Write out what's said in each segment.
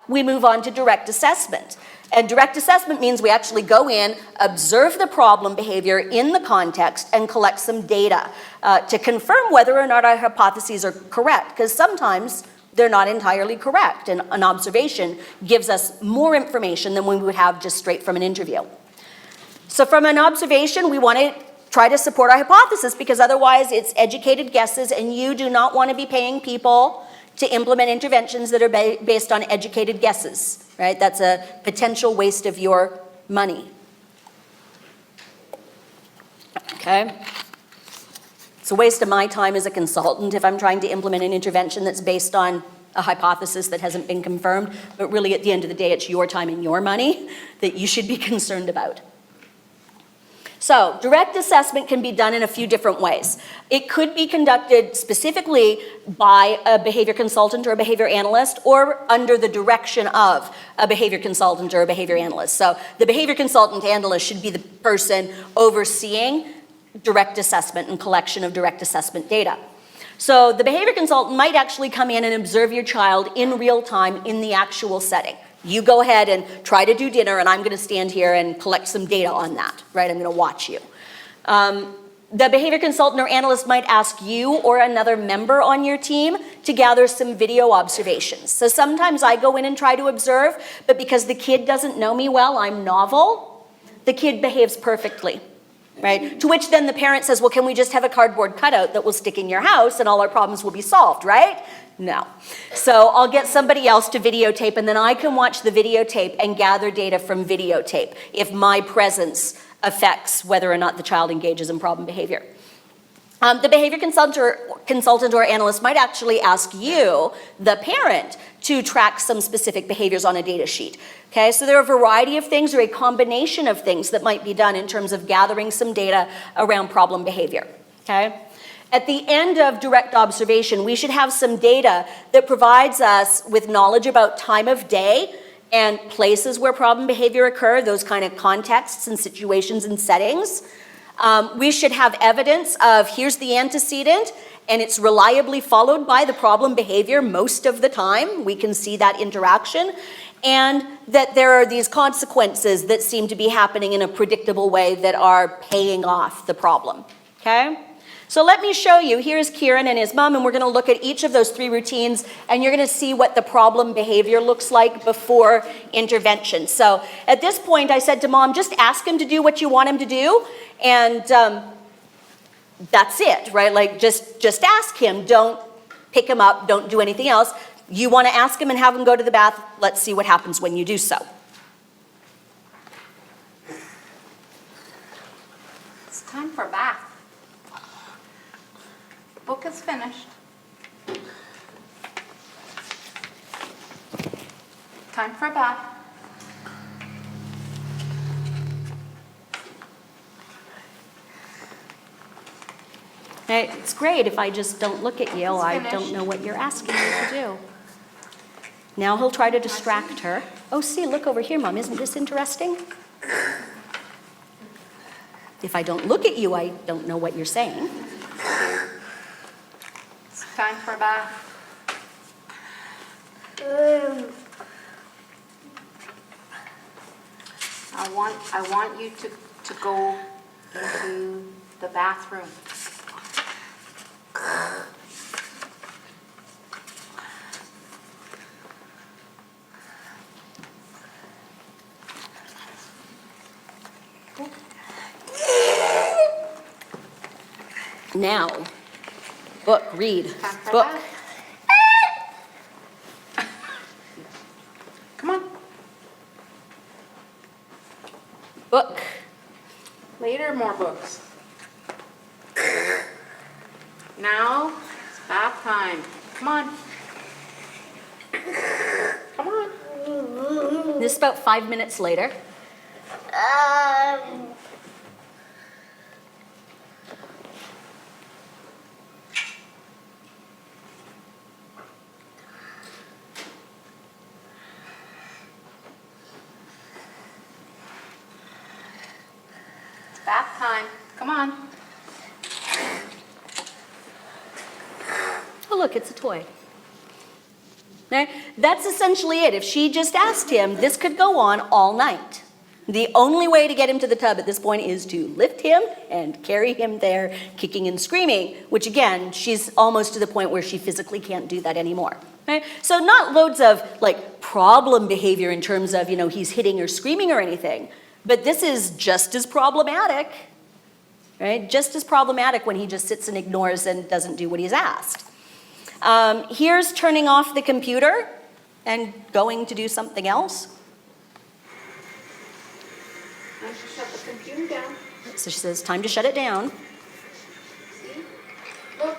we move on to direct assessment. And direct assessment means we actually go in, observe the problem behavior in the context, and collect some data to confirm whether or not our hypotheses are correct, because sometimes they're not entirely correct, and an observation gives us more information than we would have just straight from an interview. So from an observation, we want to try to support our hypothesis, because otherwise it's educated guesses, and you do not want to be paying people to implement interventions that are based on educated guesses, right? That's a potential waste of your money. Okay? It's a waste of my time as a consultant if I'm trying to implement an intervention that's based on a hypothesis that hasn't been confirmed, but really at the end of the day, it's your time and your money that you should be concerned about. So direct assessment can be done in a few different ways. It could be conducted specifically by a behavior consultant or a behavior analyst, or under the direction of a behavior consultant or a behavior analyst. So the behavior consultant analyst should be the person overseeing direct assessment and collection of direct assessment data. So the behavior consultant might actually come in and observe your child in real time in the actual setting. You go ahead and try to do dinner, and I'm going to stand here and collect some data on that, right? I'm going to watch you. The behavior consultant or analyst might ask you or another member on your team to gather some video observations. So sometimes I go in and try to observe, but because the kid doesn't know me well, I'm novel, the kid behaves perfectly, right? To which then the parent says, well, can we just have a cardboard cutout that will stick in your house and all our problems will be solved, right? No. So I'll get somebody else to videotape, and then I can watch the videotape and gather data from videotape if my presence affects whether or not the child engages in problem behavior. The behavior consultant or analyst might actually ask you, the parent, to track some specific behaviors on a data sheet. Okay, so there are a variety of things, or a combination of things that might be done in terms of gathering some data around problem behavior. Okay? At the end of direct observation, we should have some data that provides us with knowledge about time of day and places where problem behavior occur, those kind of contexts and situations and settings. We should have evidence of here's the antecedent, and it's reliably followed by the problem behavior most of the time. We can see that interaction. And that there are these consequences that seem to be happening in a predictable way that are paying off the problem. Okay? So let me show you. Here's Kieran and his mom, and we're going to look at each of those three routines, and you're going to see what the problem behavior looks like before intervention. So at this point, I said to mom, just ask him to do what you want him to do, and that's it, right? Like, just ask him. Don't pick him up. Don't do anything else. You want to ask him and have him go to the bath. Let's see what happens when you do so. It's time for a bath. Book is finished. Time for a bath. Hey, it's great if I just don't look at you. I finished. don't know what you're asking me to do. Now he'll try to distract her. Oh, see, look over here, Mom. Isn't this interesting? If I don't look at you, I don't know what you're saying. It's time for a bath. I want you to go into the bathroom. Now, book, read, Time for a book. bath. Come on. Book. Later, more books. Now, it's bath time. Come on. Come on. This is about 5 minutes later. It's bath time. Come on. Oh, look, it's a toy. Okay? That's essentially it. If she just asked him, this could go on all night. The only way to get him to the tub at this point is to lift him and carry him there, kicking and screaming, which again, she's almost to the point where she physically can't do that anymore. Okay? So not loads of like problem behavior in terms of, he's hitting or screaming or anything, but this is just as problematic, right? Just as problematic when he just sits and ignores and doesn't do what he's asked. Here's turning off the computer and going to do something else. I should shut the computer down. So she says, time to shut it down. See? Look.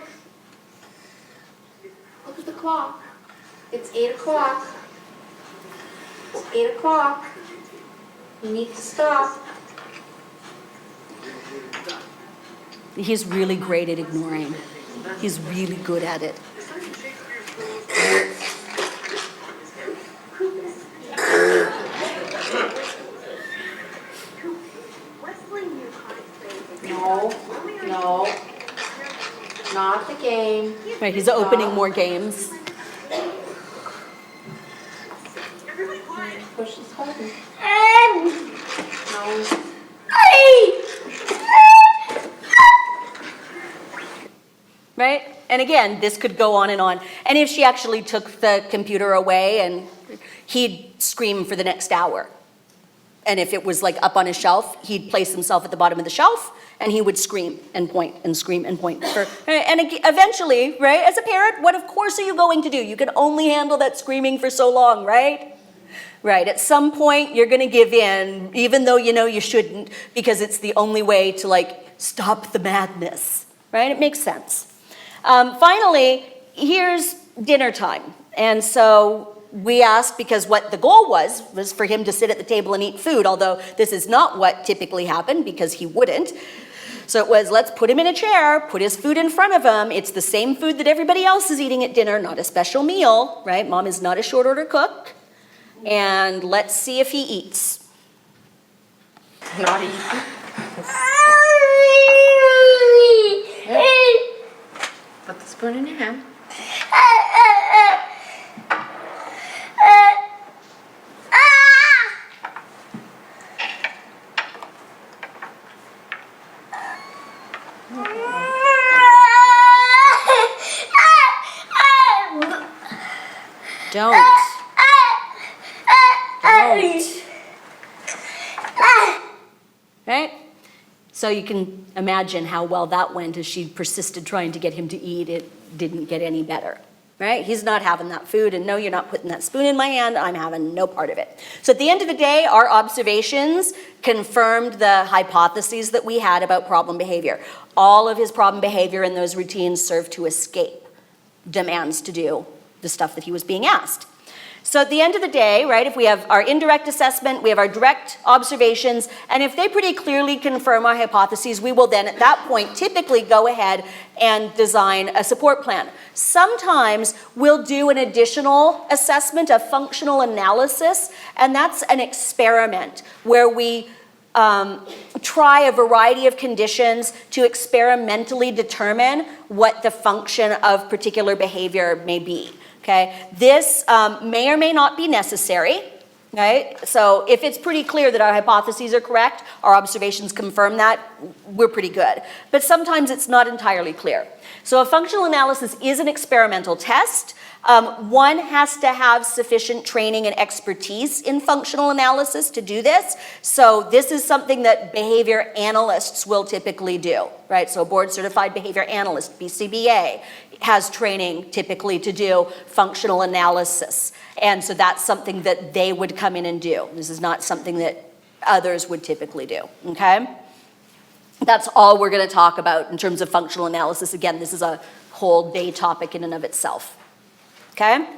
Look at the clock. It's 8 o'clock. It's 8 o'clock. You need to stop. He's really great at ignoring. He's really good at it. No, not the game. Right, he's opening more games. Push this button. No. Right? And again, this could go on and on. And if she actually took the computer away, and he'd scream for the next hour. And if it was like up on a shelf, he'd place himself at the bottom of the shelf and he would scream and point and scream and point. And eventually, right, as a parent, what of course are you going to do? You can only handle that screaming for so long, right? Right, at some point you're gonna give in, even though you know you shouldn't, because it's the only way to like stop the madness, right? It makes sense. Finally, here's dinner time. And so we asked, because what the goal was for him to sit at the table and eat food, although this is not what typically happened because he wouldn't. So it was, let's put him in a chair, put his food in front of him. It's the same food that everybody else is eating at dinner, not a special meal, right? Mom is not a short order cook. And let's see if he eats. Not eating. Put the spoon in your hand. Don't. Right? So you can imagine how well that went as she persisted trying to get him to eat. It didn't get any better. Right? He's not having that food, and no, you're not putting that spoon in my hand. I'm having no part of it. So at the end of the day, our observations confirmed the hypotheses that we had about problem behavior. All of his problem behavior in those routines served to escape demands to do the stuff that he was being asked. So at the end of the day, right, if we have our indirect assessment, we have our direct observations, and if they pretty clearly confirm our hypotheses, we will then at that point typically go ahead and design a support plan. Sometimes we'll do an additional assessment, a functional analysis, and that's an experiment where we try a variety of conditions to experimentally determine what the function of particular behavior may be. Okay, this may or may not be necessary, right? So if it's pretty clear that our hypotheses are correct, our observations confirm that, we're pretty good. But sometimes it's not entirely clear. So a functional analysis is an experimental test. One has to have sufficient training and expertise in functional analysis to do this. So this is something that behavior analysts will typically do, right? So a board certified behavior analyst, BCBA, has training typically to do functional analysis. And so that's something that they would come in and do. This is not something that others would typically do, okay? That's all we're gonna talk about in terms of functional analysis. Again, this is a whole day topic in and of itself, okay?